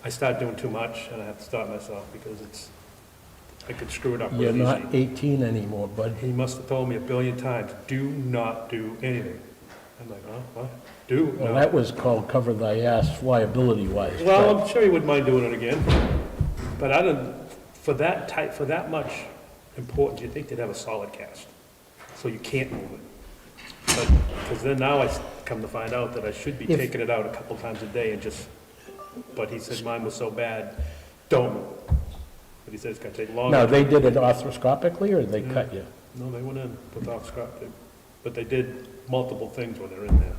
I start doing too much, and I have to stop myself, because I could screw it up real You're easy. not 18 anymore, bud. He must have told me a billion times, do not do anything. I'm like, huh, what? Do? Well, No. that was called cover thy ass liability-wise. Well, I'm sure he wouldn't mind doing it again, but I don't, for that much importance, you'd think they'd have a solid cast, so you can't move it. But, because then now I come to find out that I should be If- taking it out a couple times a day and just, but he said mine was so bad, don't move it. But he said it's gonna take longer. Now, they did it arthroscopically, or they cut you? No, they went in without scrap, but they did multiple things when they're in there.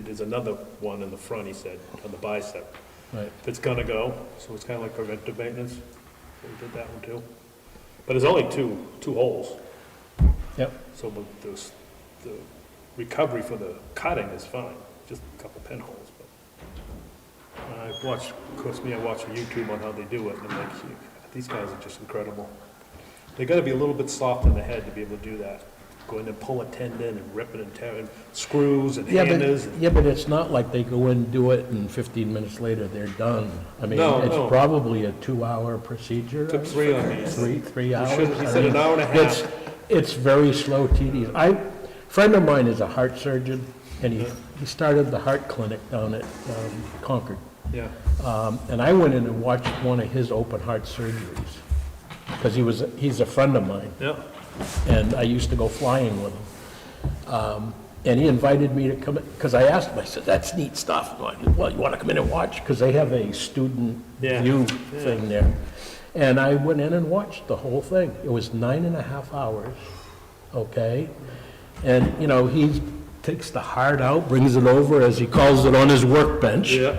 There's another one in the front, he said, on the bicep, Right. that's gonna go, so it's kinda like preventive maintenance. So we did that one too. But there's only two holes, Yep. so the recovery for the cutting is fine, just a couple pinholes, but. I watch YouTube on how they do it, and I'm like, "Gee, these guys are just incredible." They gotta be a little bit soft in the head to be able to do that. Go in and pull a tendon and rip it and tear it, screws and hammers. But it's not like they go in and do it, and 15 minutes later, they're done. I mean, No, it's no. probably a 2-hour procedure. Took 3 on these. Three hours? He I said mean, an hour and a half. It's very slow, tedious. Friend of mine is a heart surgeon, and he started the heart clinic down at Concord. Yeah, And I went in and watched one of his open heart surgeries, because he's a friend of mine, yeah, and I used to go flying with him. And he invited me to come in, because I asked him, I said, that's neat stuff. Well, you want to come in and watch? Because they have a student Yeah. view thing there. And I went in and watched the whole thing. It was 9.5 hours, okay? And, he takes the heart out, brings it over, as he calls it, on his workbench. yeah.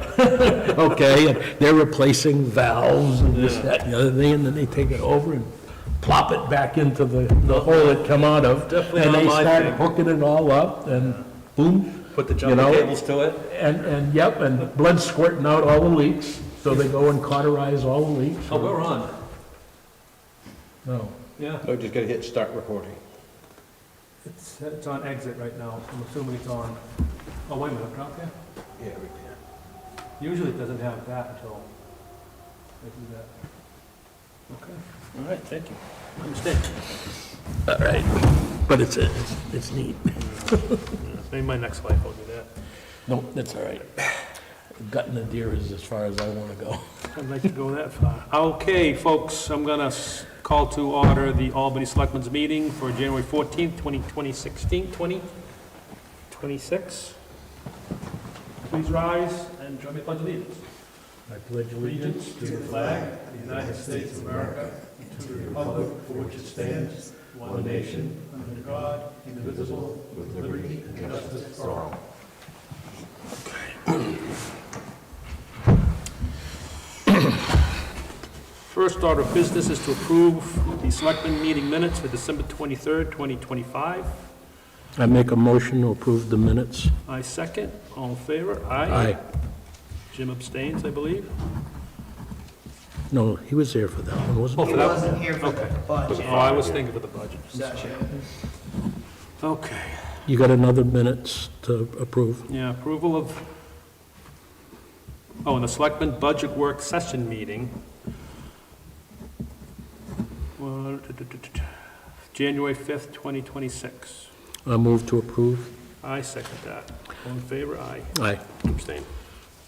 Okay, and they're replacing valves and this, that, and the other thing, and then they take it over and plop it back into the hole it come out of. Definitely And not they my start thing. hooking it all up, and boom. Put the You jumping know, cables to it. And yep, and blood squirting out all the leaks, so they go and cauterize all the leaks. Oh, we're on. No. Yeah. Oh, just gotta hit start recording. It's on exit right now, so I'm assuming it's on. Oh, wait a minute, drop there? Yeah, right there. Usually it doesn't have that until they do that. Okay, all right, thank you. Understand. All right, but it's neat. Maybe my next life I'll do that. No, that's all right. Gutting the deer is as far as I want to go. I'd like to go that far. Okay, folks, I'm gonna call to order the Albany Selectmen's meeting for January 14th, 2026. Please rise and join me in pledge of allegiance. I pledge Allegiance to the flag of the United States of America, and to the republic for which it stands, one nation, under God, indivisible, with liberty and justice for all. First order of business is to approve the selectmen meeting minutes for December 23rd, 2025. I make a motion to approve the minutes. I second. All in favor? Aye. Aye. Jim abstains, I believe. No, he was there for that one, wasn't Oh, he? for He that wasn't one? here for the Okay. budget. Oh, I was thinking for the budget. Gotcha. Okay. You got another minutes to approve? Yeah, approval of, in the selectmen budget work session meeting. January 5th, 2026. I move to approve. I second that. All in favor? Aye. Aye. Abstain.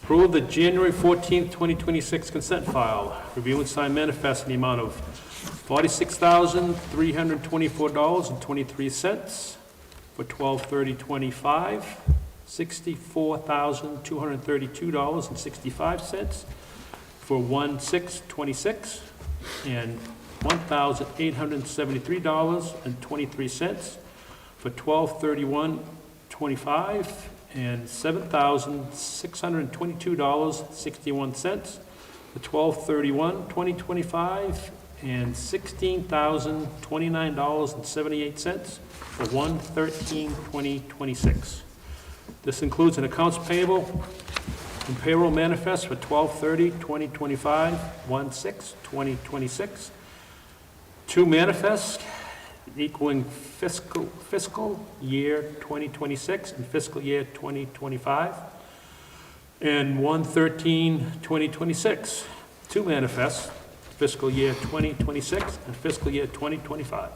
Approve the January 14th, 2026 consent file. Review and sign manifest in the amount of $46,324.23 for 12/30/25, $64,232.65 for 1/6/26, and $1,873.23 for 12/31/25, and $7,622.61 for 12/31/2025, and $16,029.78 for 1/13/2026. This includes an accounts payable and payroll manifest for 12/30/2025, 1/6/2026, 2 manifests equaling fiscal year 2026 and fiscal year 2025, and 1/13/2026. two manifests, fiscal year 2026 and fiscal year 2025.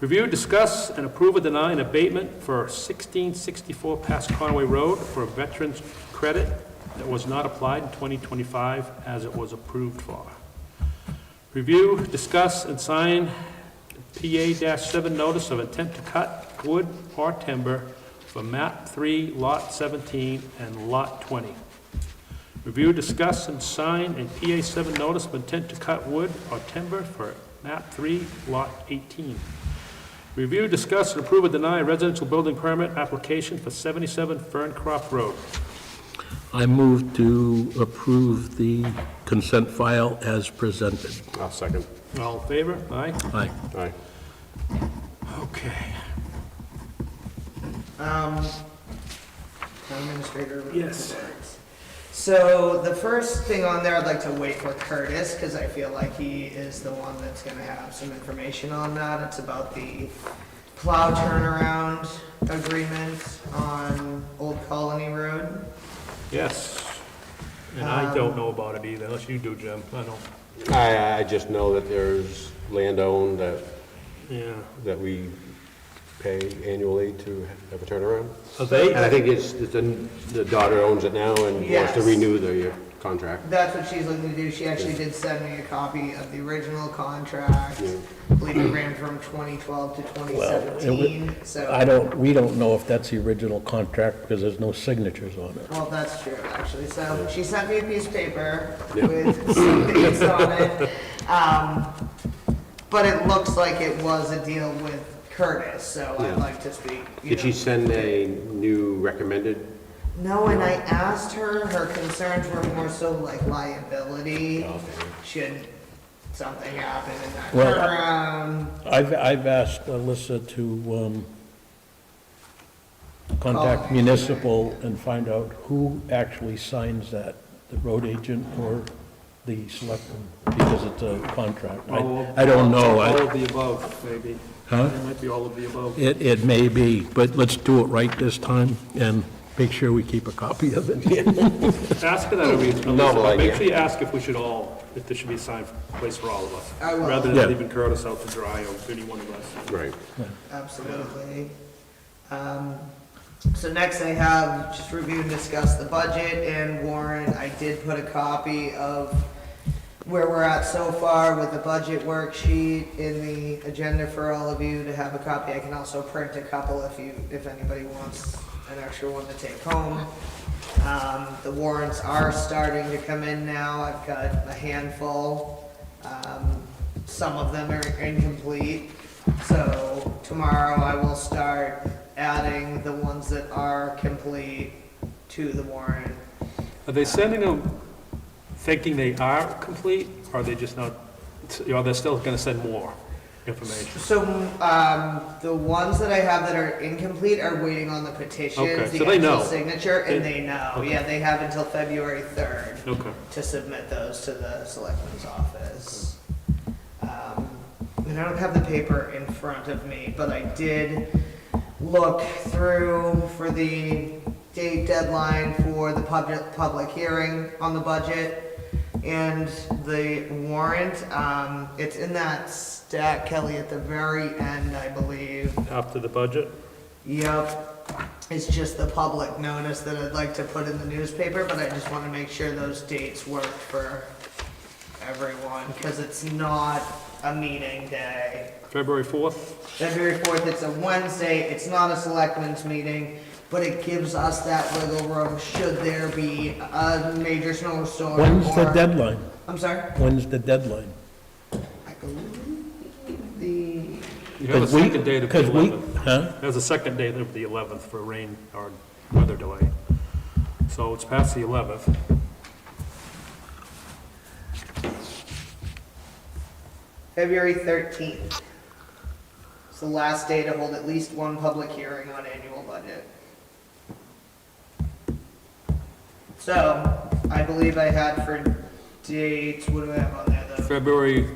Review, discuss, and approve or deny an abatement for 1664 Past Conway Road for a veteran's credit that was not applied in 2025 as it was approved for. Review, discuss, and sign PA-7 notice of intent to cut wood or timber for map 3, lot 17, and lot 20. Review, discuss, and sign a PA-7 notice of intent to cut wood or timber for map 3, lot 18. Review, discuss, and approve or deny a residential building permit application for 77 Ferncroft Road. I move to approve the consent file as presented. I'll second. All in favor? Aye? Aye. Aye. Okay. Town administrator. Yes. reports. So the first thing on there, I'd like to wait for Curtis, because I feel like he is the one that's gonna have some information on that. It's about the plow turnaround agreement on Old Colony Road. Yes. And I don't know about it either, unless you do, Jim. I don't. I just know that there's land owned Yeah. that we pay annually to have a turnaround. Are they? And I think the daughter owns it now and wants to Yes. renew the contract. That's what she's looking to do. She actually did send me a copy of the original contract. Yeah. I believe it ran from 2012 to 2017, so. We don't know if that's the original contract because there's no signatures on it. Well, that's true, actually. So she sent me a piece of paper with some dates on it. But it looks like it was a deal with Curtis, so Yeah. I'd like to speak. Did she send a new recommended? No, and I asked her, her concerns were more so like liability. Should something happen in that Well, turnaround? I've asked Alyssa to contact Call. municipal and find out who actually signs that, the road agent or the selectman, because it's a contract. I don't know. All of the above, maybe. Huh? It might be all of the above. It may be, but let's do it right this time and make sure we keep a copy of it. Ask her that, Elizabeth. Novel Make idea. sure you ask if we should all, if there should be a signed place for all of us. I will. Rather Yeah. than leaving Curtis out to dry or any one of us. Right. Absolutely. So next I have just review and discuss the budget and warrant. I did put a copy of where we're at so far with the budget worksheet in the agenda for all of you to have a copy. I can also print a couple if anybody wants an extra one to take home. The warrants are starting to come in now. I've got a handful. Some of them are incomplete. So tomorrow I will start adding the ones that are complete to the warrant. Are they sending them thinking they are complete, or are they just not, or they're still gonna send more information? So, the ones that I have that are incomplete are waiting on the petitions, Okay, the so they know. actual signature, and They- they know. okay. Yeah, they have until February 3rd Okay. to submit those to the selectman's office. And I don't have the paper in front of me, but I did look through for the date deadline for the public hearing on the budget and the warrant. It's in that stack, Kelly, at the very end, I believe. After the budget? Yep. It's just the public notice that I'd like to put in the newspaper, but I just want to make sure those dates work for everyone, because it's not a meeting day. February 4th? February 4th, it's a Wednesday, it's not a selectmen's meeting, but it gives us that wiggle room should there be a major snowstorm. When's the or- deadline? I'm sorry? When's the deadline? I believe the, You have a 'Cause we- second date of the 'cause we- 11th. Huh? There's a second date of the 11th for rain or weather delay. So it's past the 11th. February 13th. It's the last day to hold at least one public hearing on annual budget. So, I believe I had for dates, what do I have on there though? February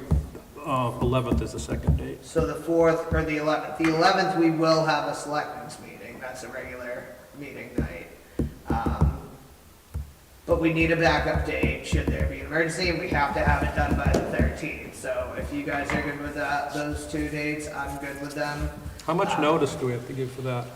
11th is the second date. So the 4th or the 11th. The 11th, we will have a selectmen's meeting. That's a regular meeting night. But we need a backup date should there be an emergency, and we have to have it done by the 13th. So if you guys are good with that, those 2 dates, I'm good with them. How much notice do we have to give for that?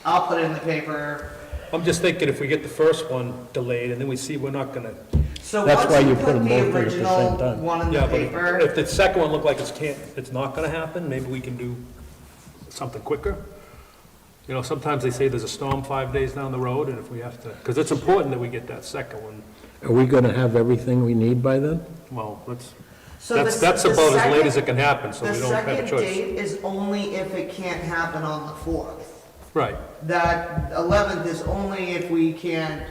I'll put it in the paper. I'm just thinking if we get the first one delayed and then we see we're not gonna, So That's once why you you put put them the both in at the original same time. one in yeah, the but paper, if the second one look like it's not gonna happen, maybe we can do something quicker. You know, sometimes they say there's a storm 5 days down the road, and if we have to, because it's important that we get that second one. Are we gonna have everything we need by then? Well, so that's the about as late as second- it can happen, so the we don't have a second choice. date is only if it can't happen on the 4th. Right, That 11th is only if we can't,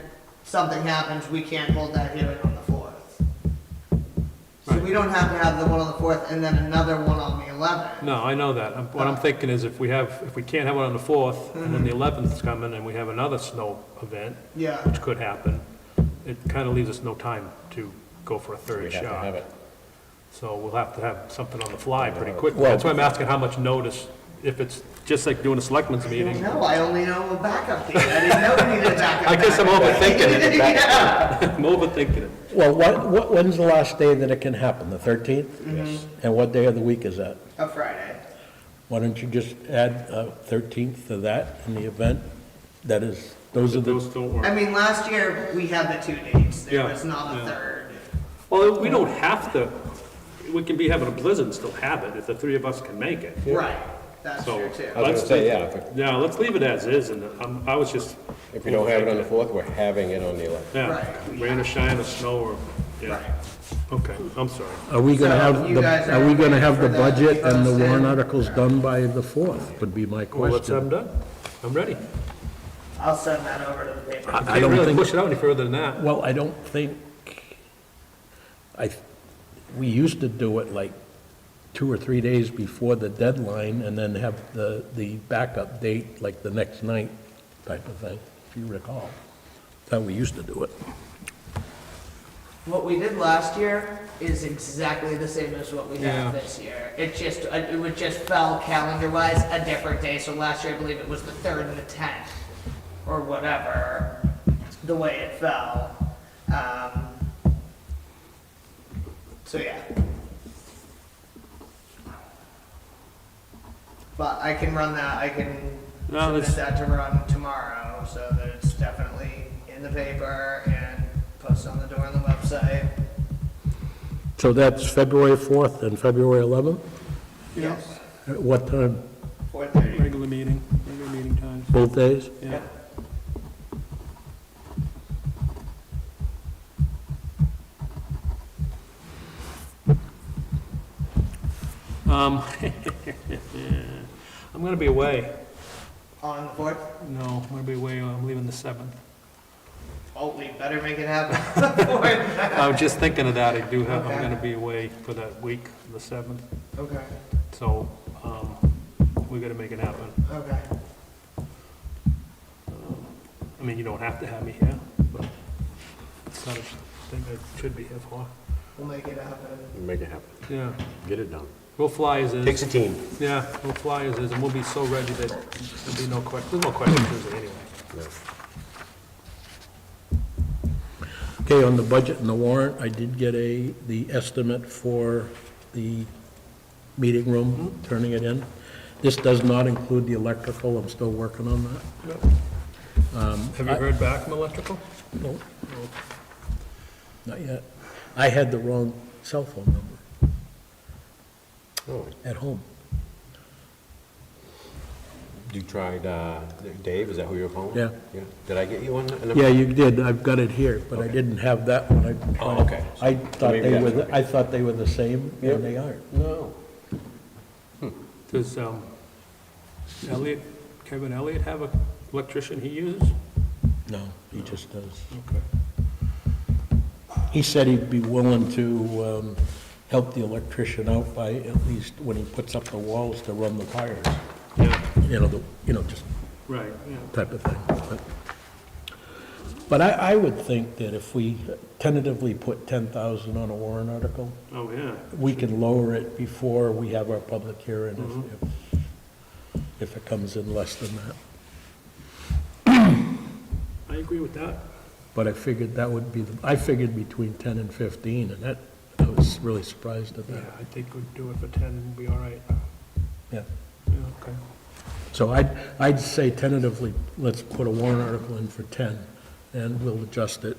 something happens, we can't hold that hearing on the 4th. So Right. we don't have to have the one on the 4th and then another one on the 11th. no, I know that. What I'm thinking is if we can't have one on the 4th, and then the 11th's coming, and we have another snow event, Yeah, which could happen, it kind of leaves us no time to go for a third We have to shot. have it. So we'll have to have something on the fly pretty quickly. Well- That's why I'm asking how much notice, if it's just like doing a selectmen's meeting. no, I only know a backup date. I didn't know we needed a backup. I guess I'm overthinking it. Yeah. I'm overthinking it. Well, when's the last day that it can happen? The 13th? Yes. And what day of the week is that? A Friday. Why don't you just add 13th to that in the event? That is, those are Those the, don't I work. mean, last year, we had the 2 dates. There Yeah, was not a yeah. third. Well, we don't have to, we can be having a blizzard and still have it, if the three of us can make it. Right, that's So- true too. I was Let's gonna say, do- yeah, Yeah, let's leave it as is, and I was just, if we don't have it on the 4th, we're having it on the 11th. yeah, Right. rain or shine or snow or, yeah, Right. okay, I'm sorry. are we gonna So have, you guys are we are gonna have the waiting for that to budget be and the posted? warrant articles done by the 4th, would be my Well, let's have question. them done. I'm ready. I'll send that over to the paper. I Can't don't really think- push it out any further than that. Well, I don't think, we used to do it like 2 or 3 days before the deadline and then have the backup date like the next night type of thing, if you recall. That's how we used to do it. What we did last year is exactly the same as what we Yeah. have this year. It would just fell calendar-wise a different day. So last year, I believe it was the 3rd and the 10th, or whatever, the way it fell. So yeah. But I can run that, I can No, submit that's- that to run tomorrow, so that it's definitely in the paper and posted on the door on the website. So that's February 4th and February 11th? Yes. At what time? 4:30. Regular meeting times. Both days? Yeah. Um, I'm gonna be away. On the 4th? No, I'm gonna be away, I'm leaving the 7th. Oh, we better make it happen on the 4th. I was just thinking of that, I'm Okay. gonna be away for that week, the 7th, Okay, so, we gotta make it happen. okay. I mean, you don't have to have me here, but it's not a thing I should be here for. We'll make it happen. Make it happen. Yeah, Get it done. we'll fly as Takes is. a team. Yeah, we'll fly as is, and we'll be so ready that there'll be no question, there's no questions usually anyway. Yeah. Okay, on the budget and the warrant, I did get the estimate for the meeting room, turning it in. This does not include the electrical, I'm still working on that. Have you heard back from electrical? No, not yet. I had the wrong cell phone number Oh, at home. you tried, Dave, is that who you're calling? Yeah. Did I get you one? Yeah, you did, I've got it here, but I didn't have that one. Oh, okay. I thought maybe they were, that's I thought they were the same, Yep. and they aren't. No. Does, Kevin Elliott have an electrician he uses? No, he just does. Okay. He said he'd be willing to help the electrician out by at least when he puts up the walls to run the tires. Yeah, Just right, yeah. type of thing. But I would think that if we tentatively put 10,000 on a warrant article, Oh, yeah. we can lower it before we have our public hearing if it comes in less than that. I agree with that. but I figured that would be, I figured between 10 and 15, and that, I was really surprised at Yeah, that. I think we'd do it for 10 and be all right. Yeah. Yeah, okay. So I'd say tentatively, let's put a warrant article in for 10, and we'll adjust it.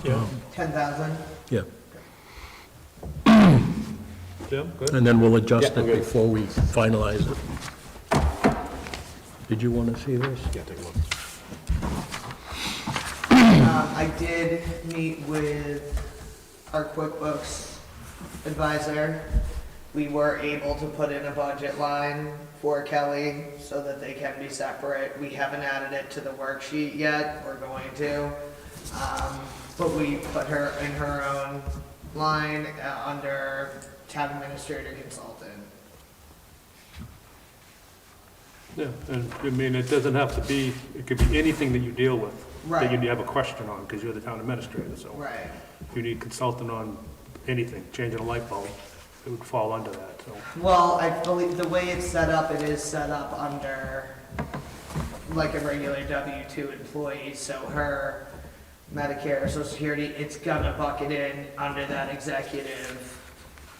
Yeah, 10,000? Yeah, yeah, good. and then we'll adjust Yeah, it okay. before we finalize it. Did you want to see this? Yeah, take a look. I did meet with our QuickBooks advisor. We were able to put in a budget line for Kelly so that they can be separate. We haven't added it to the worksheet yet, we're going to. But we put her in her own line under town administrator consultant. Yeah, and I mean, it doesn't have to be, it could be anything that you deal with. Right. That you have a question on, because you're the town administrator, so. Right. If you need consultant on anything, changing a light bulb, it would fall under that, so. Well, I believe the way it's set up, it is set up under like a regular W-2 employee, so her Medicare, Social Security, it's gonna bucket in under that executive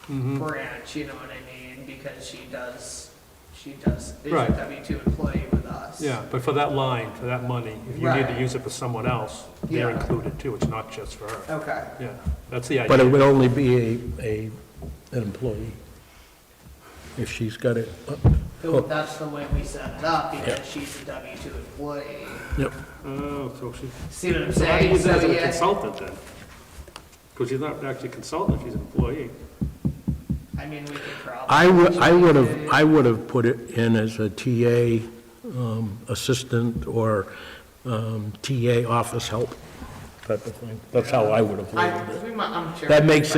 branch, you know what I mean? Because she is a Right. W-2 employee with us. Yeah, but for that line, for that money, if you need to Right. use it for someone else, they're Yeah. included too, it's not just for her. Okay, Yeah, that's the But it idea. would only be an employee, if she's got it. Oh. that's the way we set it up, because she's a W-2 employee. Yep. Oh, so she, See what I'm so how do you saying? use it as So, a yeah. consultant then? Because she's not actually a consultant, she's an employee. I mean, we could probably. I would have put it in as a TA assistant or TA office help type of thing. That's how I would have labeled it. I'm sure. That we makes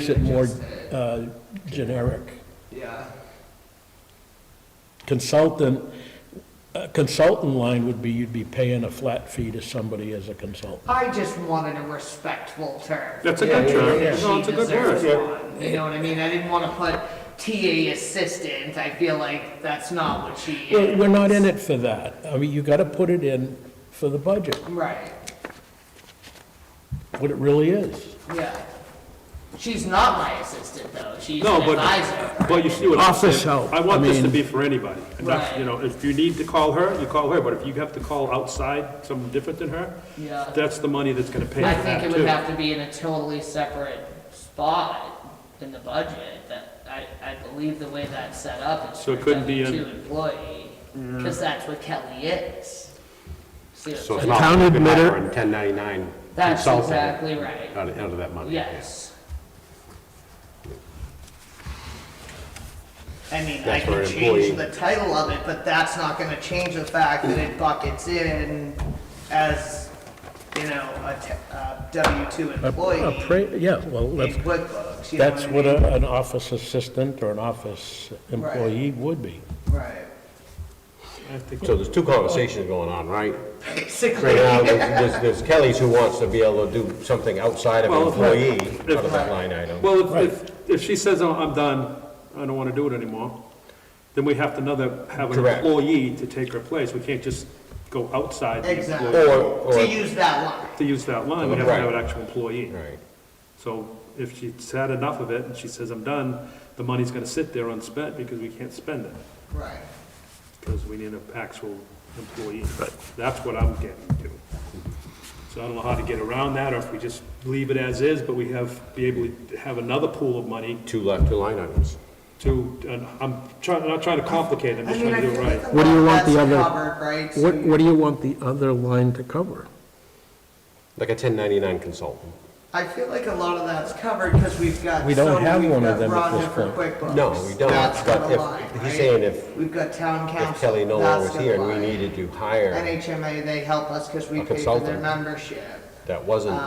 could it more adjust generic. Yeah. Consultant line would be, you'd be paying a flat fee to somebody as a consultant. I just wanted a respectful term. That's a good term. Yeah, No, it's a good she deserves word. one. You know what I mean? I didn't want to put TA assistant. I feel like that's not what she is. We're not in it for that. I mean, you gotta put it in for the budget, Right, what it really is. yeah. She's not my assistant though. She's No, an but, advisor. but you see what I'm Office saying? help, I want I this to mean- be for anybody. And that's, Right. you know, if you need to call her, you call her, but if you have to call outside, someone different than her, Yeah. that's the money that's gonna pay I for think that it too. would have to be in a totally separate spot in the budget. That, I believe the way that's set up, it's So for it a couldn't be W-2 employee, because that's what Kelly is. See what So I'm it's saying? not Town like we could admitter- hire a 1099 That's consultant exactly right. out of that money. Yes. I mean, I That's for can an change employee. the title of it, but that's not gonna change the fact that it buckets in as, you know, a W-2 employee Yeah, well, in that's, QuickBooks, you know that's I what mean? an office assistant or an office employee would be. Right, I think- So there's two conversations going on, right? basically. Right now, there's Kelly's who wants to be able to do something outside of an Well, if- employee if- out of that line item. Well, if she says, "Oh, I'm done, I don't wanna do it anymore," then we have to have an Correct. employee to take her place. We can't just go outside the Exactly. employee. Or, To use that line. To use that line, we have to have an Right. actual employee. right. So if she's had enough of it and she says, "I'm done," the money's gonna sit there unspent because we can't spend it, Right. because we need an actual employee. That's what I'm getting to. So I don't know how to get around that, or if we just leave it as is, but we be able to have another pool of money Two line items. to, and I'm not trying to complicate it, I'm I just mean, trying I to do feel it like right. a What do you lot want the that's other- covered, right? So What do you want the other line to cover? Like a 1099 consultant. I feel like a lot of that's covered because we've got. We don't have one of them at Roger this for point. QuickBooks. No, we don't, That's but gonna line, if, he's right? saying if We've got town council. Kelly no longer that's was here and gonna we line. needed to hire, NHMA, they help us because we A pay for their consultant. membership. that wasn't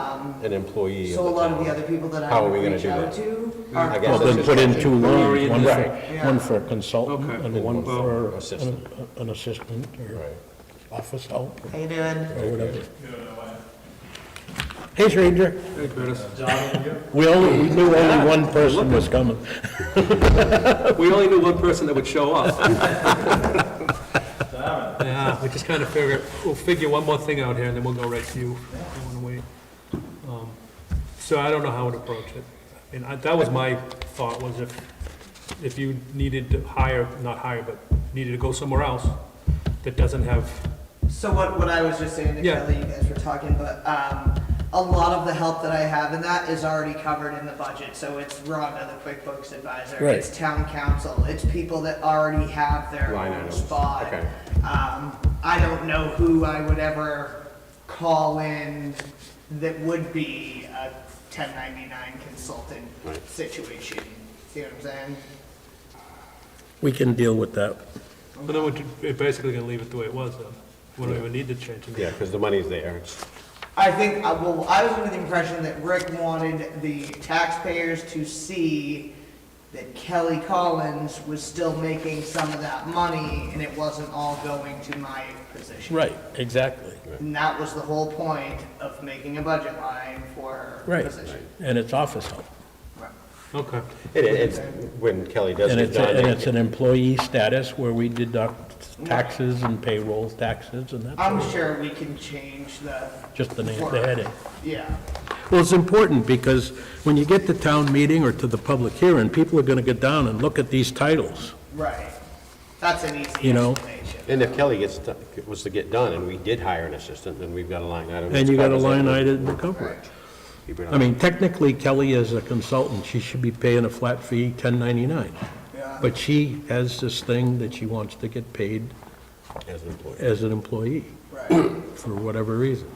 an employee So a of the lot of the town. other people that I How are would we gonna reach do out that? to I are. guess Well, that's then put in two lines, one for, Yeah. one for a consultant Okay. and one Well, for assistant. an assistant or Right. office help How you doing? or whatever. Hey, stranger. Hey, Curtis. We knew only one person was coming. We only knew one person that would show up. Yeah, we just kind of figure, we'll figure one more thing out here, and then we'll go right to you. If you wanna wait. So I don't know how to approach it. And that was my thought, was if you needed to hire, not hire, but needed to go somewhere else that doesn't have, So what I was just saying to Yeah. Kelly, you guys were talking, but, a lot of the help that I have in that is already covered in the budget, so it's Rhonda, the QuickBooks advisor. Right. It's town council, it's people that already have their Line own items. spot. Okay. I don't know who I would ever call in that would be a 1099 consultant Right. situation. See what I'm saying? We can deal with that. but then we're basically gonna leave it the way it was then. We don't even need to change it. Yeah, because the money's there. It's- I think, well, I was under the impression that Rick wanted the taxpayers to see that Kelly Collins was still making some of that money and it wasn't all going to my position. Right, exactly. And that was the whole point of making a budget line for her Right. position. And it's office help. Okay. It's, when Kelly does And get it's, done. and it's an employee status where we deduct taxes and payroll taxes and I'm that's sure we can change the, just the name, the heading. yeah. Well, it's important because when you get to town meeting or to the public hearing, people are gonna get down and look at these titles. Right. That's an easy You know, explanation. And if Kelly was to get done and we did hire an assistant, then we've got a line item. And you got a that line covers it. item to cover it. Keep it I on. mean, technically Kelly is a consultant, she should be paying a flat fee, 1099. Yeah. But she has this thing that she wants to get paid As an employee. as an employee, Right. for whatever reason.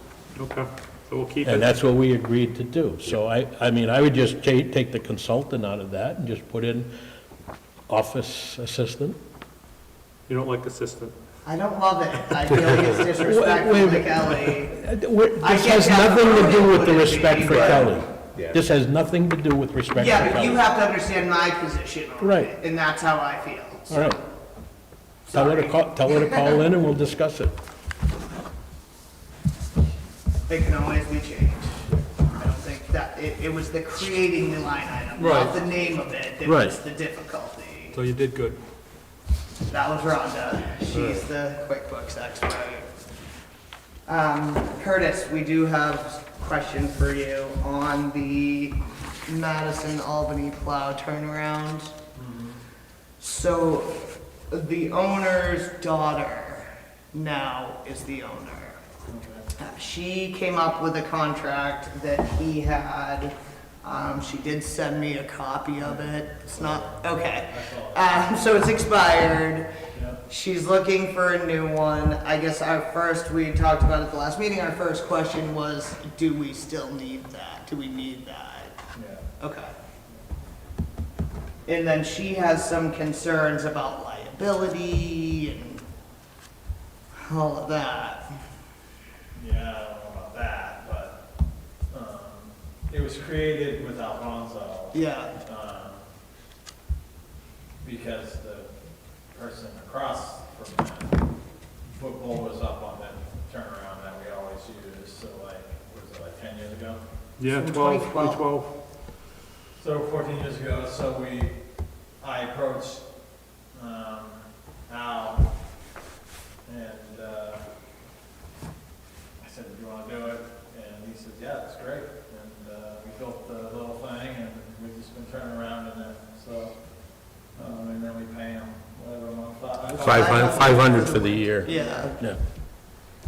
Okay, so we'll keep And it. that's what we agreed to do. So I mean, I would just take the consultant out of that and just put in office assistant. You don't like assistant? I don't love it. I feel like it's disrespectful Wait a to minute. Kelly. This get has that nothing to do with the permanent respect for but- Kelly. Yeah. This has nothing to do with respect for Yeah, but you Kelly. have to understand my position on Right. it, and that's how I feel. All right. Tell her to Sorry. tell her to call in and we'll discuss it. It can always be changed. I don't think that, it was the creating the line item, Right. not the name of it, that Right. was the difficulty. So you did good. That was Rhonda. She's the QuickBooks expert. Curtis, we do have a question for you on the Madison Albany plow turnaround. So the owner's daughter now is the owner. She came up with a contract that he had. She did send me a copy of it. It's not, okay. So it's expired. She's looking for a new one. I guess we talked about it at the last meeting, our first question was, do we still need that? Do we need that? Yeah. Okay. And then she has some concerns about liability and all of that. Yeah, I don't know about that, but, it was created with Alfonso, Yeah, because the person across from him, football was up on that turnaround that we always use, so like, was it like 10 years ago? Yeah, In 12, 2012. 2012. So 14 years ago, so I approached, Al, and, I said, do you wanna do it? And he said, yeah, it's great, and, we built the little thing, and we've just been turning around in it, so, and then we pay him whatever a month. 500 for the year. yeah. Yeah.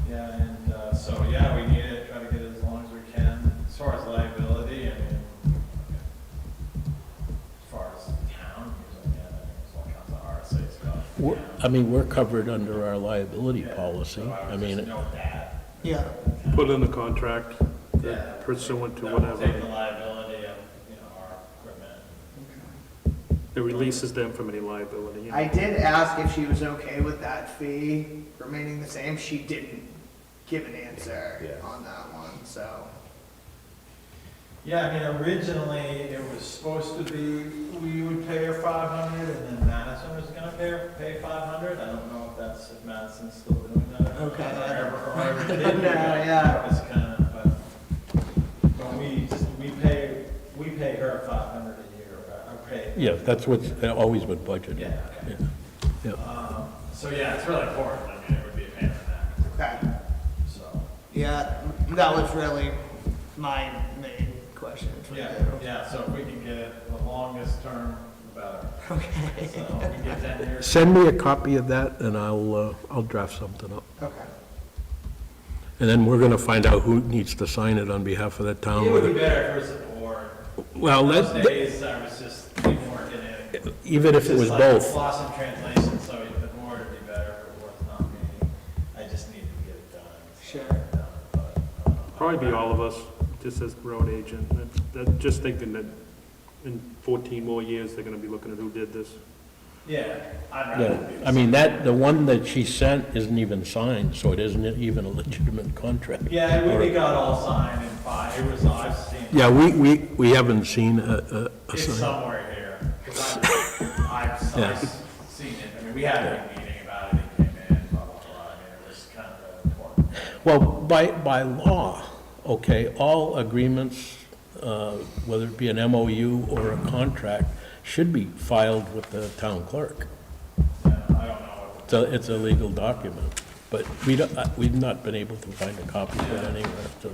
Yeah, and, so, yeah, we need it, try to get it as long as we can. As far as liability, I mean, as far as town, usually, yeah, it's all kinds of RSA stuff. We're- I mean, we're covered under our liability Yeah, policy. so I would just mean, note that. Yeah. Put in the contract, Yeah. that pursuant to That will take the whatever. liability of, our equipment. It releases them from any liability. you know. I did ask if she was okay with that fee remaining the same. She didn't give an answer Yeah. on that one, so. Yeah, I mean, originally, it was supposed to be, we would pay her 500, and then Madison was gonna pay 500. I don't know if Madison's still doing that. Okay. Or ever did. No, yeah. It's kind of, but we pay her 500 a year, I pay. yeah, that's what's always been budgeted. Yeah, okay. Yeah. So, yeah, it's really important. I mean, it would be a pain in the neck, Okay. so. Yeah, that was really my main question for you. Yeah, so if we can get it the longest term, the better. Okay. So if we can get 10 years. Send me a copy of that, and I'll draft something up. Okay. And then we're gonna find out who needs to sign it on behalf of the town. It would be better if it was a board. Well, Those that, days, I was just teamwork in it. even if it was both. Lost in translation, so the board would be better if it was not me. I just need to get it done. Sure. Probably be all of us, just as road agent. Just thinking that in 14 more years, they're gonna be looking at who did this. Yeah, I'd rather Yeah, do I mean, the one that she sent isn't even signed, so it isn't even a legitimate contract. Yeah, we got all signed in 5, it was, I've seen it. Yeah, we haven't seen a It's sign. somewhere here, because I've seen it, I mean, we had a big meeting about it, he came in, blah, blah, blah, I mean, it was kind of important. Well, by law, okay, all agreements, whether it be an MOU or a contract, should be filed with the town clerk. I don't know what So it's a legal document, but we've not been able to find a copy of it anywhere, so.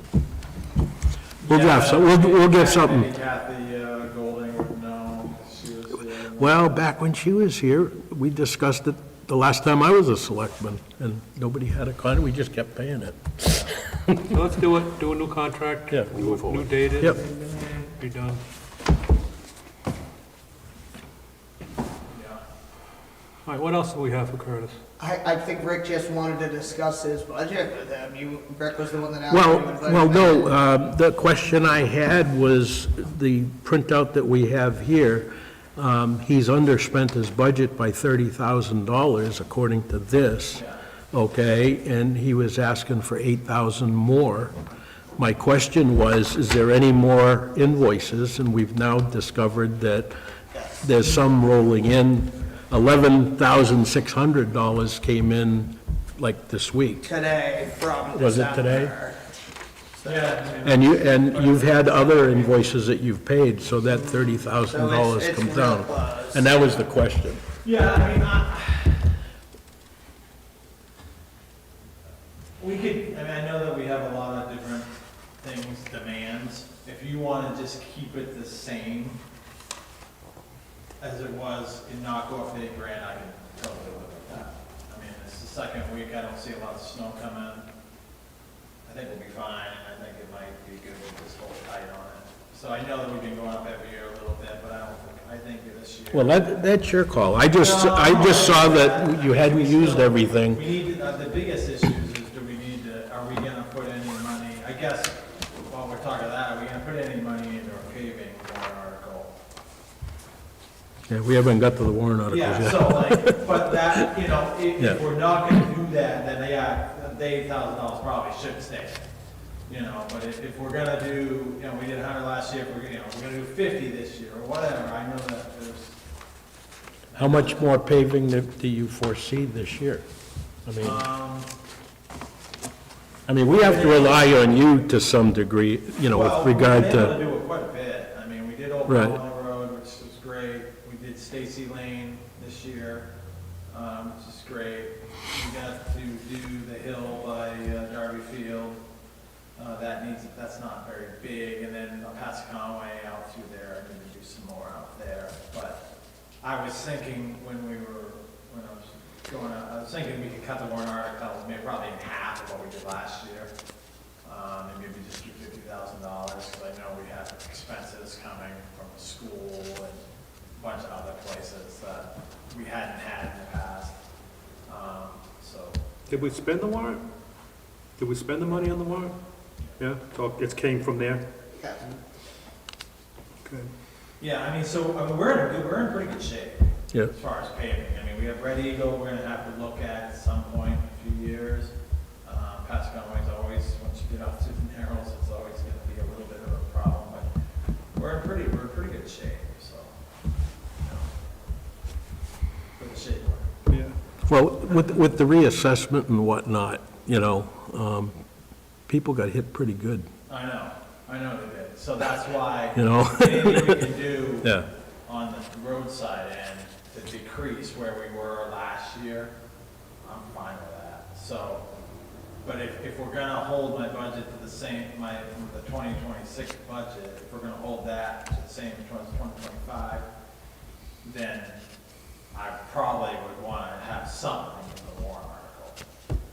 We'll draft some, we'll get something. Maybe Kathy Golding would know, she was here. Well, back when she was here, we discussed it the last time I was a selectman, and nobody had a contract, we just kept paying it. So let's do it, do a new contract. Yeah. New date in. Yep. Be done. Yeah. All right, what else do we have for Curtis? I think Rick just wanted to discuss his budget with him. Rick was the one that asked me to invite Well, him. no, the question I had was the printout that we have here. He's underspent his budget by $30,000 according to this, okay? And he was asking for 8,000 more. My question was, is there any more invoices? And we've now discovered that there's some rolling in. $11,600 came in like this week. Today from Was it today? December. Yeah. And you've had other invoices that you've paid, so that $30,000 it's comes real down. close. And that was the question. Yeah, I mean, we could, I mean, I know that we have a lot of different things, demands. If you want to just keep it the same as it was and not go up to $8,000, I can totally live with that. I mean, it's the second week, I don't see a lot of snow coming. I think we'll be fine, and I think it might be good to just hold tight on it. So I know that we've been going up every year a little bit, but I think this year. Well, that's your call. I just saw that you hadn't used everything. We need, the biggest issues is, do we need to, are we gonna put any money, I guess, while we're talking that, are we gonna put any money into a paving warrant article? Yeah, we haven't got to the warrant articles Yeah, yet. so like, but that, you know, Yeah. if we're not gonna do that, then the $8,000 probably should stay. You know, but if we're gonna do, you know, we did 100 last year, if we're, you know, we're gonna do 50 this year, or whatever, I know that there's. How much more paving do you foresee this year? I mean, we have to rely on you to some degree, you know, with regard Well, we've been able to, to do it quite a bit. I mean, we did Right. Oklahoma Road, which was great. We did Stacy Lane this year, which is great. We got to do the hill by Darby Field. That's not very big. And then past Conway out through there, I'm gonna do some more out there. But I was thinking when I was going out, I was thinking we could cut the warrant articles, maybe probably in half of what we did last year. And maybe just do $50,000, because I know we have expenses coming from the school and a bunch of other places that we hadn't had in the past. So, Did we spend the warrant? Did we spend the money on the warrant? Yeah, so it came from there? Yeah. Good. yeah, I mean, we're in pretty good shape. yeah. As far as paving, I mean, we have Red Eagle, we're gonna have to look at some point in a few years. Past Conway's always, once you get off to the narrows, it's always gonna be a little bit of a problem, but we're in pretty good shape, so. You know, for the shape we're in. Yeah. Well, with the reassessment and whatnot, you know, people got hit pretty good, I know they did, so that's why. you know? Anything we can do Yeah. on the roadside end to decrease where we were last year, I'm fine with that. So, But if we're gonna hold my budget to the same, the 2026 budget, if we're gonna hold that to the same as 2025, then I probably would wanna have something in the warrant article.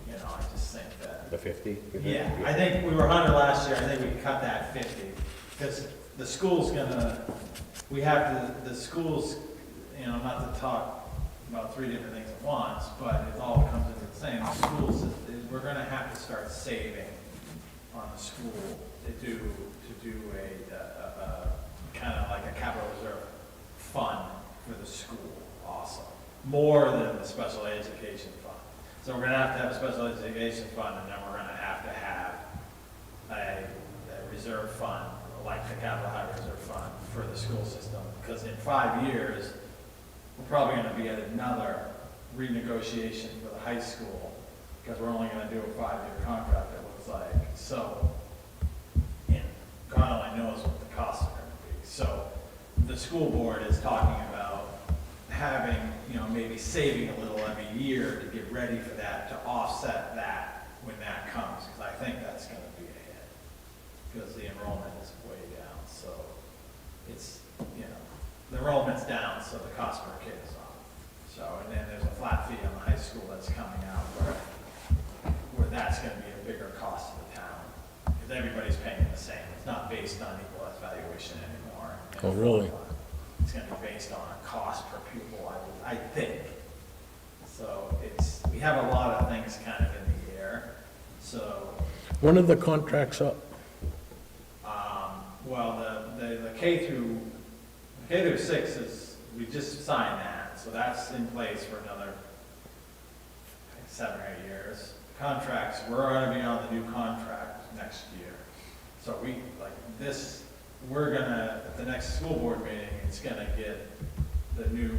You know, I just think that. The 50? Yeah, I think we were 100 last year, I think we cut that 50, because the school's gonna, we have to, the schools, you know, not to talk about three different things at once, but it all comes into the same. The schools, we're gonna have to start saving on the school to do a kind of like a capital reserve fund for the school also, more than the special education fund. So we're gonna have a special education fund, and then we're gonna have a reserve fund, like the capital highway reserve fund for the school system, because in 5 years, we're probably gonna be at another renegotiation for the high school, because we're only gonna do a 5-year contract, it looks like. So, and God only knows what the costs are gonna be. So, the school board is talking about having, you know, maybe saving a little every year to get ready for that, to offset that when that comes, because I think that's gonna be a hit, because the enrollment is way down, so it's, you know, the enrollment's down, so the cost per kid is up. So, and then there's a flat fee on the high school that's coming out where that's gonna be a bigger cost to the town, because everybody's paying the same. It's not based on equalized valuation anymore. Oh, really? It's gonna be based on a cost per pupil, I think. So we have a lot of things kind of in the air, so. When are the contracts up? Well, the K through 6 is, we just signed that, so that's in place for another, I think, 7 or 8 years. Contracts, we're gonna be on the new contract next year. So we're gonna, at the next school board meeting, it's gonna get the new,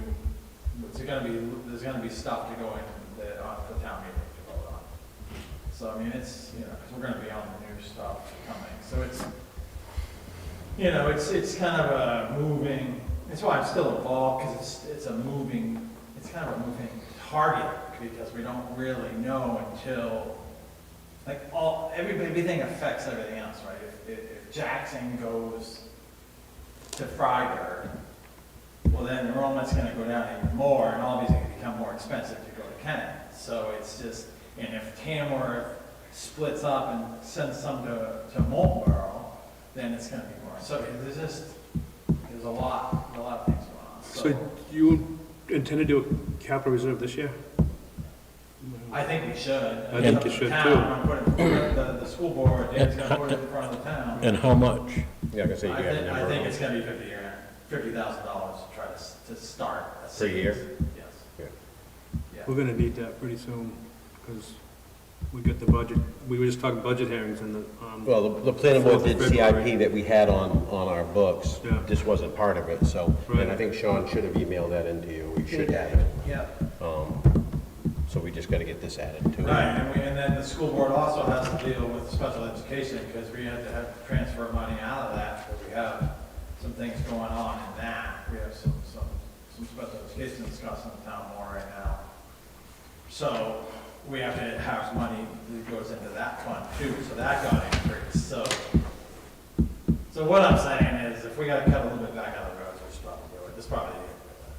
there's gonna be stuff to go in the town meeting to vote on. So, I mean, it's, you know, 'cause we're gonna be on the new stuff coming, so it's, you know, it's kind of a moving, that's why I'm still involved, because it's kind of a moving target, because we don't really know until, like, everything affects everything else, right? If Jackson goes to Freiburg, well, then enrollment's gonna go down even more, and all these are gonna become more expensive to go to Kennett. So it's just, and if Tamworth splits up and sends some to Marlboro, then it's gonna be more. So there's a lot of things going on. So you intend to do a capital reserve this year? I think we should. I think you should, too. I'm gonna put it in front of the school board, Dave's gonna put it in front of the town. And how much? Yeah, I can say you got a I number. think it's gonna be $50,000 to try to start. a Per year? savings. Yes. Yeah. Yeah. We're gonna need that pretty soon, because we got the budget, we were just talking budget hearings and the, Well, the planning board did 4th of February. CIP that we had on our books. Yeah. This wasn't part of it, so, and I Right. think Sean should have emailed that into you. We should have it. Yeah. So we just gotta get this added to it. Right, and then the school board also has to deal with special education, because we had to have to transfer money out of that, because we have some things going on in that. We have some special education discussing in the town more right now. So we have to have money that goes into that fund too, so that got increased, so what I'm saying is, if we gotta cut a little bit back on the roads, we should probably do it. This probably,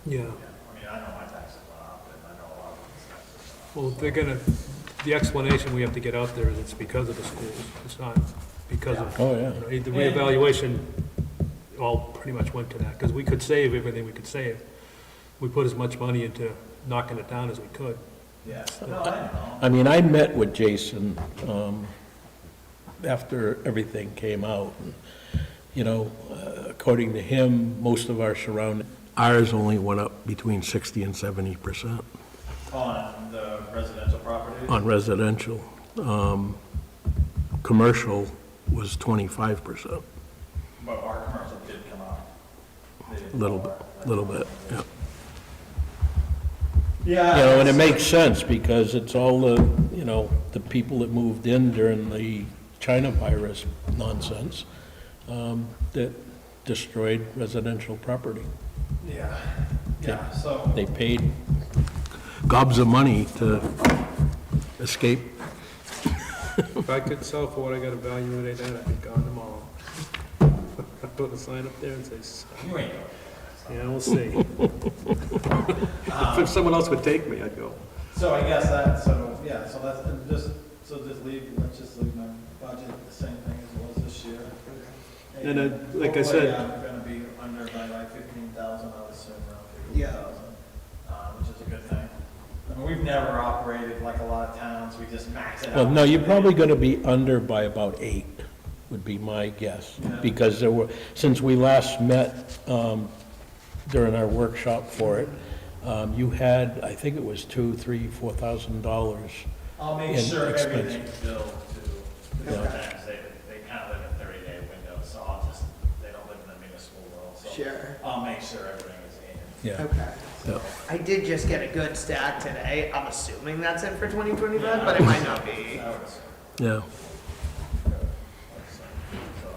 yeah. I mean, I know my taxes went up, and I know a lot of these taxes went up. Well, they're gonna, the explanation we have to get out there is it's because of the schools. It's not because of, Oh, yeah. you know, the reevaluation all pretty much went to that, because we could save everything we could save. We put as much money into knocking it down as we could. Yeah, no, I know. I mean, I met with Jason after everything came out. And, you know, according to him, most of our ours only went up between 60 and 70% On the residential property? on residential. Commercial was 25%, But our commercial did come up. They didn't little go bit, up. little bit, yeah. Yeah. You know, and it makes sense, because it's all the, you know, the people that moved in during the China virus nonsense that destroyed residential property. Yeah, so, They paid gobs of money to escape. If I could sell for what I got evaluated at, I'd be gone tomorrow. I'd put a sign up there and say, You ain't going. yeah, we'll see. If someone else would take me, I'd go. So I guess that, so, yeah, so that's, let's just leave my budget the same thing as it was this year. And, like I said- Hopefully, I'm gonna be under by like 15,000, I would assume, around Yeah. 15,000, which is a good thing. I mean, we've never operated like a lot of towns, we just max it out. Well, no, you're probably gonna be under by about 8, would be my guess. Yeah. Because there were, since we last met, during our workshop for it, you had, I think it was $2,000, $3,000, $4,000. I'll make in sure expense. everything's billed to, because sometimes they kind of live in 30-day windows, so they don't live in the municipal world, so. Sure. I'll make sure everything is in. Yeah. Okay. Yeah. I did just get a good stack today. I'm assuming that's it for 2025, but it might not be. I would assume. Yeah. So,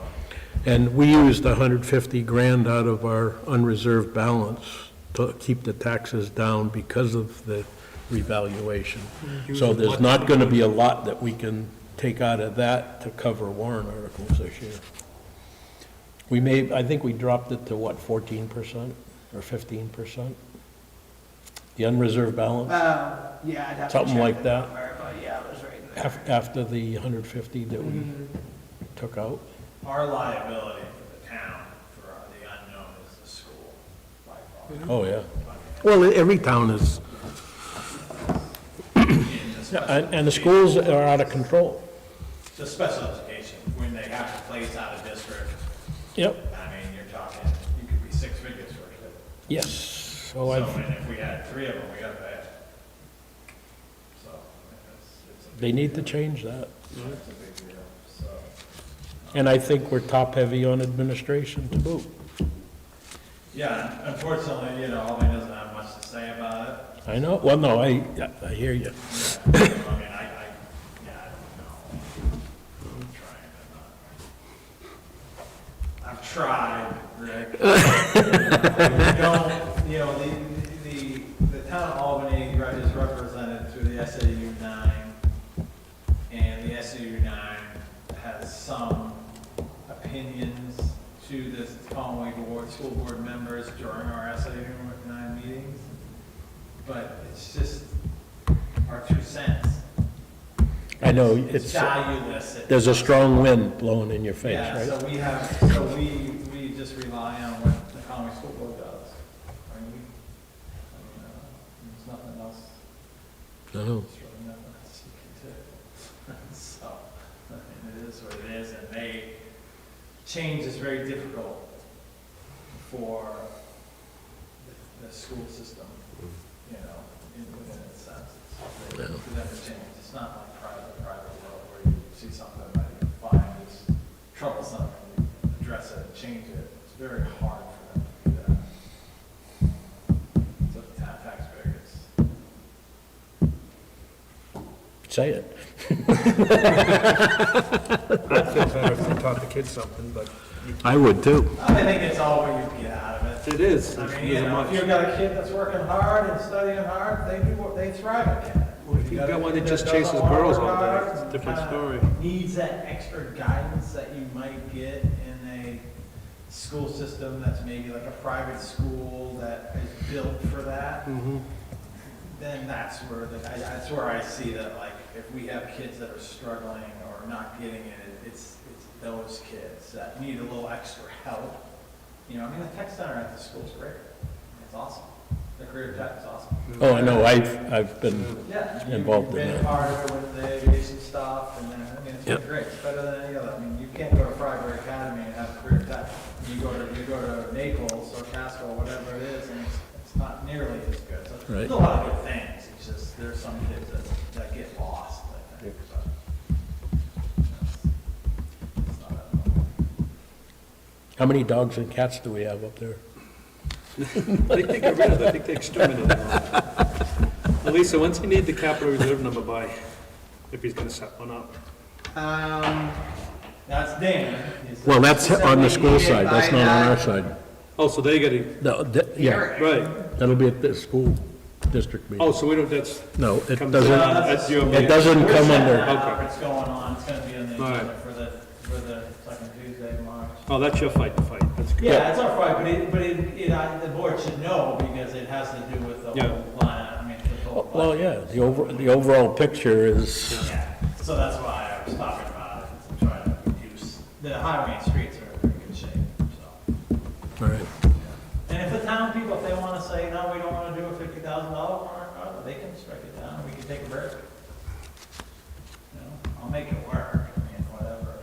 And we used 150 grand out of our unreserved balance to keep the taxes down because of the revaluation. So there's not going to be a lot that we can take out of that to cover warrant articles this year. We may, I think we dropped it to what, 14% or 15%? The unreserved balance, Yeah, I'd have to Something check like the that. number, but yeah, it was right in there. after the 150 that we took out. Our liability for the town, for the unknown, is the school, by far. Oh, yeah. Well, every town is, and the schools are out of control. The special education, when they have to place out of district, Yep. I mean, you're talking, you could be 6 figures for a kid. Yes. So, So and if we had 3 of them, we gotta pay it. So, they need to change that. it's a big deal, so. And I think we're top-heavy on administration to boot. Yeah, unfortunately, Albany doesn't have much to say about it. I know, well, no, I hear you. Yeah, I mean, yeah, I don't know. I'm trying, I've tried, Rick. We don't, the town of Albany is represented through the SAU 9, and the SAU 9 has some opinions to the Conway school board members during our SAU 9 meetings, but it's just our 2 cents. I know, It's it's, valueless. there's a strong wind blowing in your face, Yeah, right? so we just rely on what the Conway School Board does. I mean, there's nothing else, I know. there's really nothing else you can do. So, I mean, it is what it is, and change is very difficult for the school system, within its sense. It's very, for them to change. It's not like private world where you see something that you find is troublesome and you address it and change it. It's very hard for them to do that. So the taxpayer gets. Say it. I'd feel better if they taught the kids something, but I would too. I think it's all what you get out of it. it is. I There's mean, much. if you've got a kid that's working hard and studying hard, they thrive at it. If you've got one that just chases girls all day, it's a different story. Needs that extra guidance that you might get in a school system that's maybe like a private school that is built for that, then that's where I see that, like, if we have kids that are struggling or not getting it, it's those kids that need a little extra help. I mean, the tech center at the school is great. It's awesome. The career tech is awesome. Oh, I know, I've been, Yeah. Involved in You've that. been part of it with the aviation stuff, and then, it's been Yep. great. It's better than any other. I mean, you can't go to Freiburg Academy and have career tech. You go to Naples or Casco, whatever it is, and it's not nearly as good. So Right. there's a lot of good things. It's just, there's some kids that get lost, I think, but. It's not abnormal. how many dogs and cats do we have up there? I think they got rid of it, I think they exterminated them. Elisa, when's he need the capital reserve number by, if he's gonna set one up? That's Dana. Well, that's on the school side, that's not on our side. Oh, so they gotta, No, yeah, right, that'll be at the school. district meeting. Oh, so we don't, that's, No, it comes doesn't, down- that's your it meeting. doesn't We're come setting under, that up, it's going on, it's gonna be on the All right. agenda for the second Tuesday of March. Oh, that's your fight to fight, that's good. Yeah, it's our fight, the board should know, because it has to do with the Yeah. whole line, I mean, the whole. well, yeah, the overall picture is, Yeah, so that's why I was talking about it, to try to reduce, the highway and streets are in pretty good shape, so. all right. And if the town people, if they wanna say, no, we don't wanna do a $50,000 warrant, they can strike it down, we can take a break. You know, I'll make it work, I mean, whatever.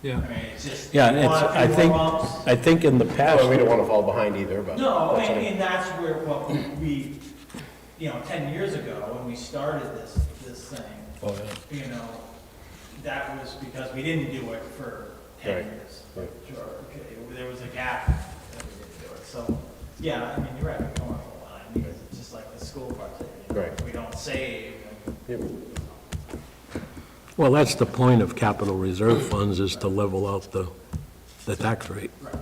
Yeah. I mean, it's just. Yeah, you it's, want a I few think, more bumps. I think in the past. Well, we don't want to fall behind either, but. No, that's and that's where, what we, 10 years ago, when we started this thing, Oh, yeah. that was because we didn't do it for 10 Right, years. right. Sure, okay, there was a gap that we didn't do it, so, yeah, I mean, you're right, we're going off the line, because it's just like the school part, Right. we don't save, Yep. Well, that's the point of capital reserve funds, is to level out the tax rate. right.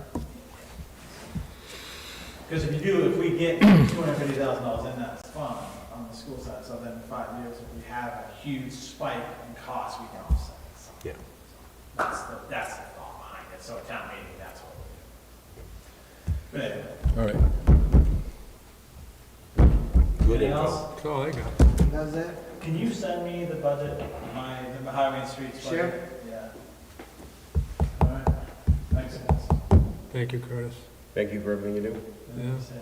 Because if we get $250,000 in that fund on the school side, so then in 5 years, if we have a huge spike in costs, we can offset it. So Yeah. That's the thought behind it, so at town meeting, that's what we'll do. But anyway, All right. anything else? That's all I got. That's it? Can you send me the budget, the highway and streets budget? Sure. Yeah. All right, thanks, guys. Thank you, Curtis. Thank you for everything you do. Yeah. Say,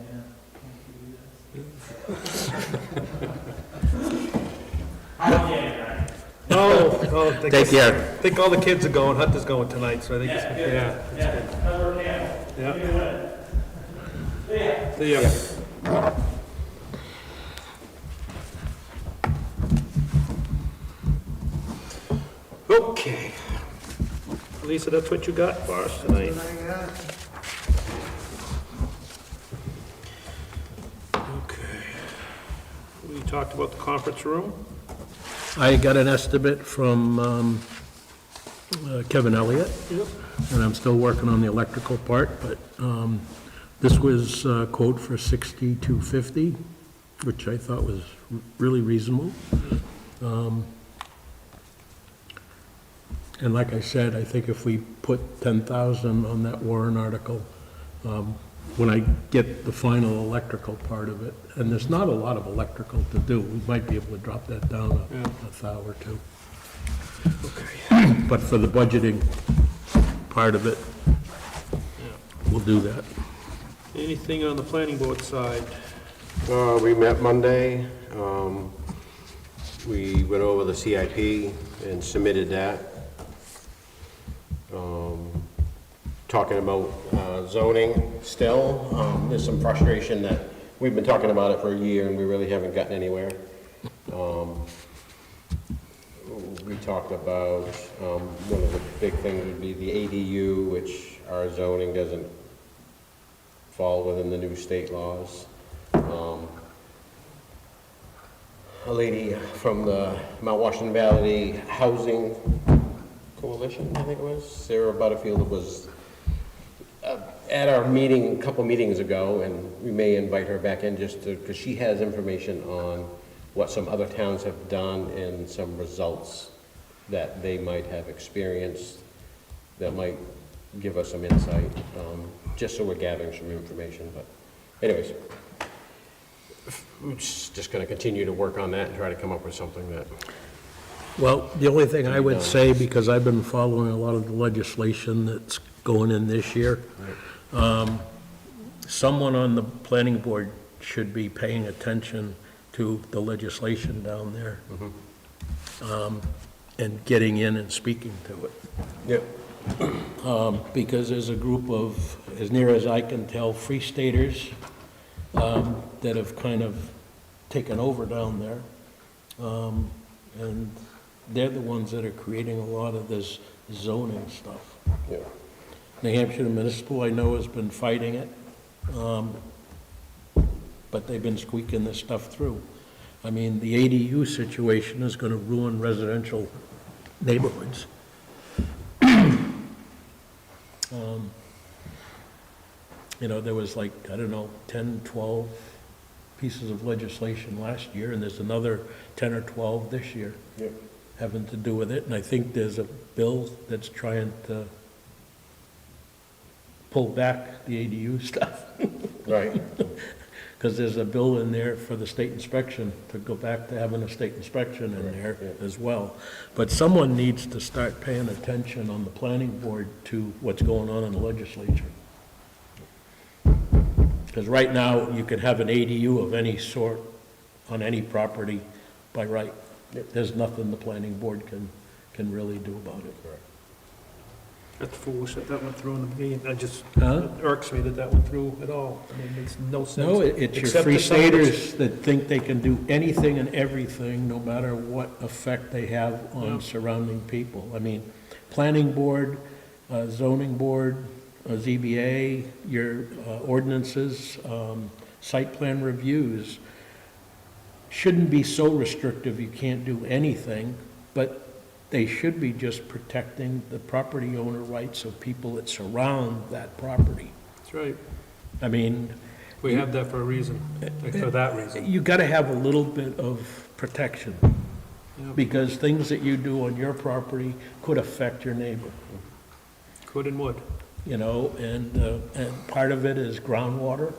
I don't get it, right? Oh, I Take care. I think all the kids are going, Hunter's going tonight, so I think it's, Yeah, good. yeah. Yeah, cover camp. Yeah. You do it. Yeah. See ya. Okay. Lisa, that's what you got for us tonight? Okay. We talked about the conference room. I got an estimate from Kevin Elliott, and I'm still working on the electrical part, but this was a quote for $6,250, which I thought was really reasonable. And like I said, I think if we put 10,000 on that warrant article, when I get the final electrical part of it, and there's not a lot of electrical to do, we might be able to drop that down a thou or two. Okay. But for the budgeting part of it, we'll do that. Anything on the planning board side? We met Monday. We went over the CIP and submitted that. Talking about zoning still. There's some frustration that we've been talking about it for a year and we really haven't gotten anywhere. We talked about, one of the big things would be the ADU, which our zoning doesn't fall within the new state laws. A lady from the Mount Washington Valley Housing Coalition, I think it was, Sarah Butterfield, was at our meeting, a couple meetings ago, and we may invite her back in just to, because she has information on what some other towns have done and some results that they might have experienced that might give us some insight, just so we're gathering some information. But anyways, we're just going to continue to work on that and try to come up with something that, Well, the only thing I would say, because I've been following a lot of the legislation that's going in this year, someone on the planning board should be paying attention to the legislation down there, and getting in and speaking to it. yep, Because there's a group of, as near as I can tell, free staters that have kind of taken over down there. And they're the ones that are creating a lot of this zoning stuff. yep. New Hampshire Municipal, I know, has been fighting it, but they've been squeaking this stuff through. I mean, the ADU situation is going to ruin residential neighborhoods. There was like, I don't know, 10, 12 pieces of legislation last year, and there's another 10 or 12 this year Yep. having to do with it. And I think there's a bill that's trying to pull back the ADU stuff, Right. because there's a bill in there for the state inspection, to go back to having a state inspection in there yeah. as well. But someone needs to start paying attention on the planning board to what's going on in the legislature. Because right now, you could have an ADU of any sort on any property by right. Yep. There's nothing the planning board can really do about it. Correct. That's foolish that that went through in the beginning. Huh? It irks me that that went through at all. I mean, it makes no sense. No, it's your Except free that some of it's- staters that think they can do anything and everything, no matter what effect they have Yeah. on surrounding people. I mean, planning board, zoning board, ZBA, your ordinances, site plan reviews shouldn't be so restrictive you can't do anything, but they should be just protecting the property owner rights of people that surround that property. That's right. I mean, We have that for a reason, for that reason. you gotta have a little bit of protection, Yeah. because things that you do on your property could affect your neighbor, Could and would. you know, and part of it is groundwater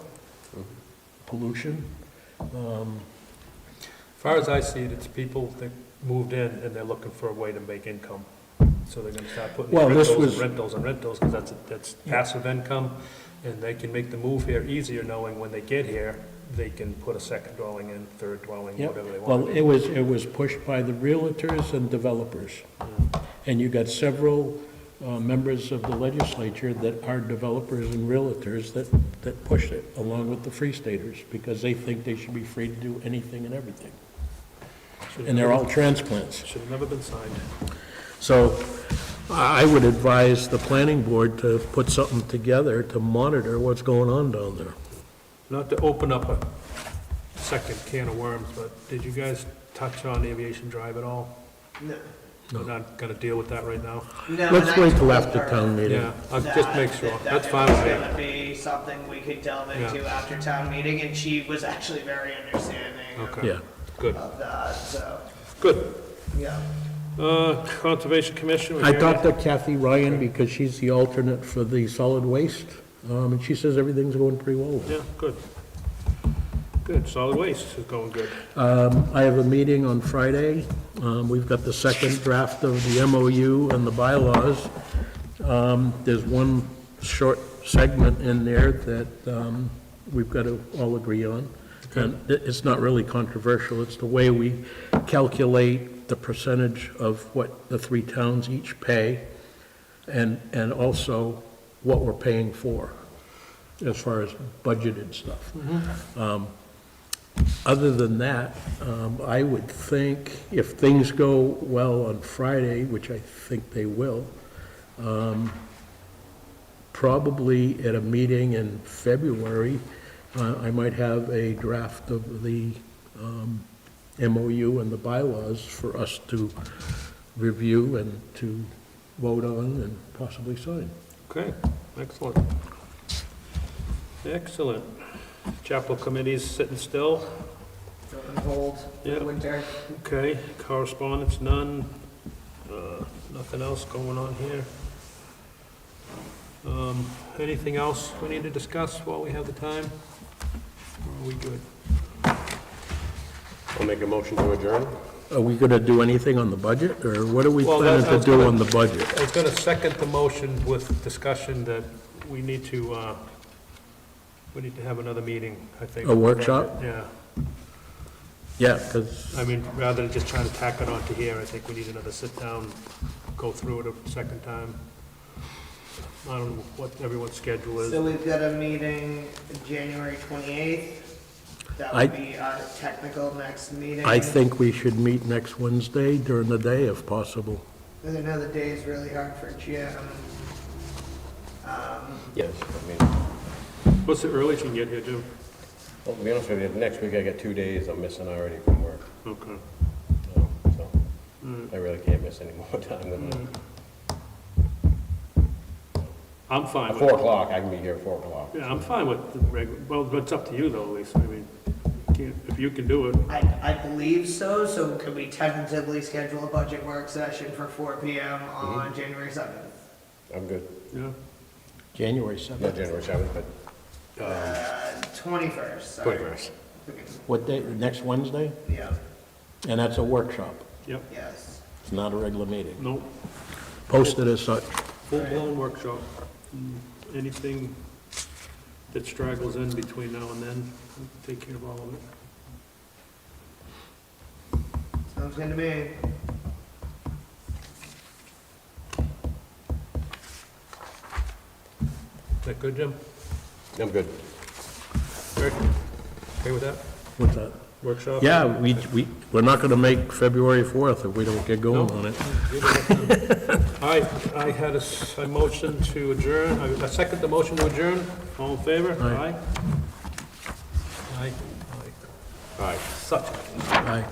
pollution. As far as I see it, it's people that moved in and they're looking for a way to make income. So they're gonna start putting Well, this rentals was- and rentals and rentals, because that's passive income. And they can make the move here easier, knowing when they get here, they can put a second dwelling in, third dwelling, Yep. whatever they Well, want. it was pushed by the realtors and developers. And you got several members of the legislature that are developers and realtors that push it, along with the free staters, because they think they should be free to do anything and everything. And they're all transplants. Should have never been signed. So I would advise the planning board to put something together to monitor what's going on down there. Not to open up a second can of worms, but did you guys touch on Aviation Drive at all? No. We're not gonna deal with that right now? No, Let's and I wait till told after her town meeting. Yeah, I'll just make sure. that That's it fine was with me. gonna be something we could delve into after town meeting, and she was actually very understanding Okay. Yeah. Good, of that, so, good. yeah. Conservation Commission? we I hear talked to anything? Kathy Ryan, because she's the alternate for the solid waste, and she says everything's going pretty well. Yeah, good. Good, solid waste is going good. I have a meeting on Friday. We've got the second draft of the MOU and the bylaws. There's one short segment in there that we've got to all agree on. And it's not really controversial. It's the way we calculate the percentage of what the three towns each pay, and also what we're paying for, as far as budgeted stuff. Other than that, I would think if things go well on Friday, which I think they will, probably at a meeting in February, I might have a draft of the MOU and the bylaws for us to review and to vote on and possibly sign. Okay, excellent. Excellent. Chapel committee's sitting still. On hold for Yeah. the winter. Okay, correspondence, none. Nothing else going on here. Anything else we need to discuss while we have the time? Or are we good? I'll make a motion to adjourn. Are we going to do anything on the budget, or what are we Well, planning that's- I to was do gonna- on the budget? I was gonna second the motion with discussion that we need to have another meeting, I think. A workshop? Yeah, Yeah, because, I mean, rather than just trying to tack it onto here, I think we need another sit-down, go through it a second time. I don't know what everyone's schedule is. So we've got a meeting January 28th. That I- would be our technical next meeting. I think we should meet next Wednesday during the day if possible. Because I know the day is really hard for Jim. Yes, I mean, What's the earliest you can get here, Jim? well, to be honest with you, next week I got 2 days I'm missing already from work, Okay. so I really can't miss any more time than that. I'm fine At with 4 o'clock, I can be here at 4 o'clock. Yeah, I'm fine with the regular, well, it's up to you though, Lisa, I mean, can't, if you can do it, I believe so can we tentatively schedule a budget work session for 4 PM on January 7th? I'm good. yeah. January Not 7th. January 7th, but 21st, sorry. 21st. What day, next Wednesday? Yeah, And that's a workshop. Yep, yes. It's not a regular meeting. no, Posted as such. full-blown workshop. Anything that straggles in between now and then, we'll take care of all of it. Sounds good to me. Is that good, Jim? I'm good. Rick, okay with that? What's that? Workshop? Yeah, we're not gonna make February 4th if we don't get going on it. I had a motion to adjourn, I second the motion to adjourn, all in favor? Aye. Aye. Aye. All right. Such. Aye.